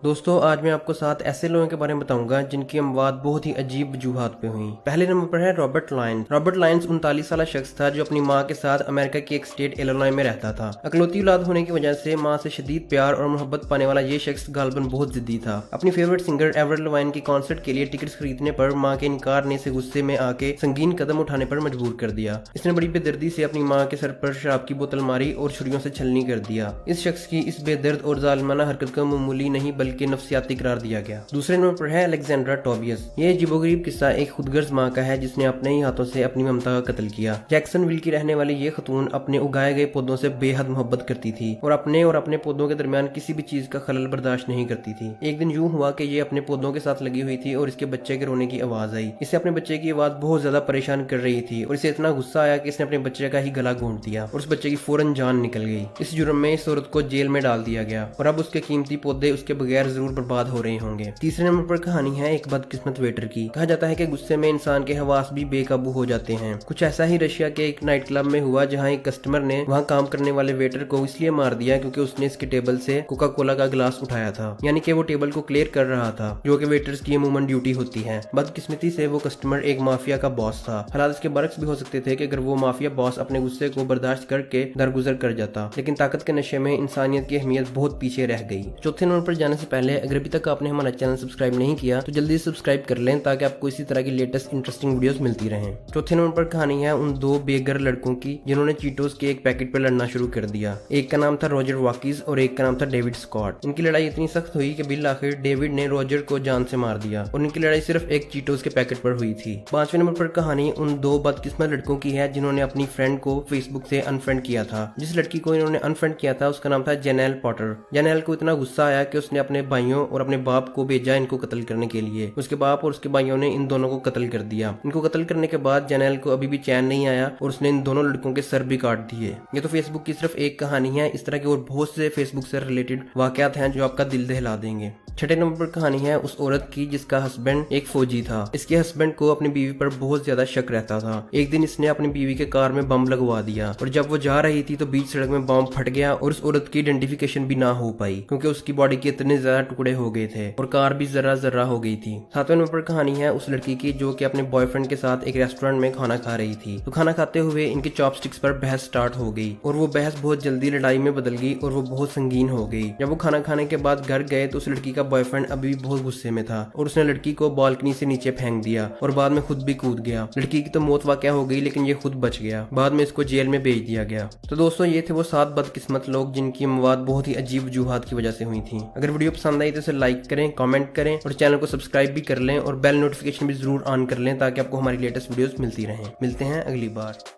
दोस्तों आज मैं आपको 7 ऐसे लोगों के बारे में बताऊंगा जिनकी अमवात बहुत ही अजीब वजूहात पे हुई। पहले नंबर पर है रॉबर्ट लायंस। रॉबर्ट लायंस 39 साल शख्स था जो अपनी माँ के साथ अमेरिका की एक स्टेट इलिनॉय में रहता था। अकलौती औलाद होने की वजह से माँ से शदीद प्यार और मोहब्बत पाने वाला ये शख्स गालबन बहुत जिद्दी था। अपनी फेवरेट सिंगर एवरेल लवाइन की कॉन्सर्ट के लिए टिकट्स खरीदने पर माँ के इनकार ने से गुस्से में आके संगीन कदम उठाने पर मजबूर कर दिया। इसने बड़ी बेदर्दी से अपनी माँ के सर पर शराब की बोतल मारी और छुरियों से छलनी कर दिया। इस शख्स की इस बेदर्द और जालिमाना हरकत को मामूली नहीं बल्कि नफ्सियाती करार दिया गया। दूसरे नंबर पर है अलेक्जेंड्रा टोबियस। ये अजीबोगरीब किस्सा एक खुदगर्ज माँ का है जिसने अपने ही हाथों से अपनी ममता का कत्ल किया। जैक्सनविल की रहने वाली ये खतून अपने उगाए गए पौधों से बेहद मोहब्बत करती थी और अपने पौधों के दरमियान किसी भी चीज का खलल बर्दाश्त नहीं करती थी। एक दिन यूं हुआ कि ये अपने पौधों के साथ लगी हुई थी और इसके बच्चे के रोने की आवाज आई। इसे अपने बच्चे की आवाज बहुत ज्यादा परेशान कर रही थी और इसे इतना गुस्सा आया कि इसने अपने बच्चे का ही गला घोंट दिया और उस बच्चे की फौरन जान निकल गई। इस जुर्म में इस औरत को जेल में डाल दिया गया और अब उसके कीमती पौधे उसके बगैर जरूर बर्बाद हो रहे होंगे। तीसरे नंबर पर कहानी है एक बदकिस्मत वेटर की। कहा जाता है कि गुस्से में इंसान के हवास भी बेकाबू हो जाते हैं। कुछ ऐसा ही रशिया के एक नाइट क्लब में हुआ जहां एक कस्टमर ने वहां काम करने वाले वेटर को इसलिए मार दिया क्योंकि उसने इसके टेबल से कोका कोला का गिलास उठाया था, यानी कि वो टेबल को क्लियर कर रहा था जो कि वेटर्स की अमूमन ड्यूटी होती है। बदकिस्मती से वो कस्टमर एक माफिया का बॉस था। हालात इसके बरक्स भी हो सकते थे कि अगर वो माफिया बॉस अपने गुस्से को बर्दाश्त करके दरगुजर कर जाता, लेकिन ताकत के नशे में इंसानियत की अहमियत बहुत पीछे रह गई। चौथे नंबर पर जाने से पहले अगर अभी तक आपने हमारा चैनल सब्सक्राइब नहीं किया तो जल्दी सब्सक्राइब कर लें ताकि आपको इसी तरह की लेटेस्ट इंटरेस्टिंग वीडियोस मिलती रहें। चौथे नंबर पर कहानी है उन दो बेघर लड़कों की जिन्होंने चीटोस के एक पैकेट पर लड़ना शुरू कर दिया। एक का नाम था रॉजर वाकिस और एक का नाम था डेविड स्कॉट। इनकी लड़ाई इतनी सख्त हुई कि बिल आखिर डेविड ने रॉजर को जान से मार दिया और इनकी लड़ाई सिर्फ एक चीटोस के पैकेट पर हुई थी। पांचवें नंबर पर कहानी उन दो बदकिस्मत लड़कों की है जिन्होंने अपनी फ्रेंड को फेसबुक से अनफ्रेंड किया था। जिस लड़की को इन्होंने अनफ्रेंड किया था उसका नाम था जेनेल पॉटर। जेनेल को इतना गुस्सा आया कि उसने अपने भाइयों और अपने बाप को भेजा इनको कत्ल करने के लिए। उसके बाप और उसके भाइयों ने इन दोनों को कत्ल कर दिया। इनको कत्ल करने के बाद जेनेल को अभी भी चैन नहीं आया और उसने इन दोनों लड़कों के सर भी काट दिए। ये तो फेसबुक की सिर्फ एक कहानी है। इस तरह के और बहुत से फेसबुक से रिलेटेड वाकयात हैं जो आपका दिल दहला देंगे। छठे नंबर पर कहानी है उस औरत की जिसका हस्बैंड एक फौजी था। इसके हस्बैंड को अपनी बीवी पर बहुत ज्यादा शक रहता था। एक दिन इसने अपनी बीवी के कार में बम लगवा दिया और जब वो जा रही थी तो बीच सड़क में बम फट गया और उस औरत की आइडेंटिफिकेशन भी ना हो पाई क्योंकि उसकी बॉडी के इतने ज्यादा टुकड़े हो गए थे और कार भी जर्रा जर्रा हो गई थी। सातवें नंबर पर कहानी है उस लड़की की जो कि अपने बॉयफ्रेंड के साथ एक रेस्टोरेंट में खाना खा रही थी। तो खाना खाते हुए इनके चॉपस्टिक्स पर बहस स्टार्ट हो गई और वो बहस बहुत जल्दी लड़ाई में बदल गई और वो बहुत संगीन हो गई। जब वो खाना खाने के बाद घर गए तो उस लड़की का बॉयफ्रेंड अभी बहुत गुस्से में था और उसने लड़की को बालकनी से नीचे फेंक दिया और बाद में खुद भी कूद गया। लड़की की तो मौत वाकया हो गई लेकिन ये खुद बच गया। बाद में इसको जेल में भेज दिया गया। तो दोस्तों ये थे वो 7 बदकिस्मत लोग जिनकी मौत बहुत ही अजीब वजूहात की वजह से हुई थी। अगर वीडियो पसंद आई तो इसे लाइक करें, कमेंट करें और चैनल को सब्सक्राइब भी कर लें और बेल नोटिफिकेशन भी जरूर ऑन कर लें ताकि आपको हमारी लेटेस्ट वीडियोस मिलती रहें। मिलते हैं अगली बार।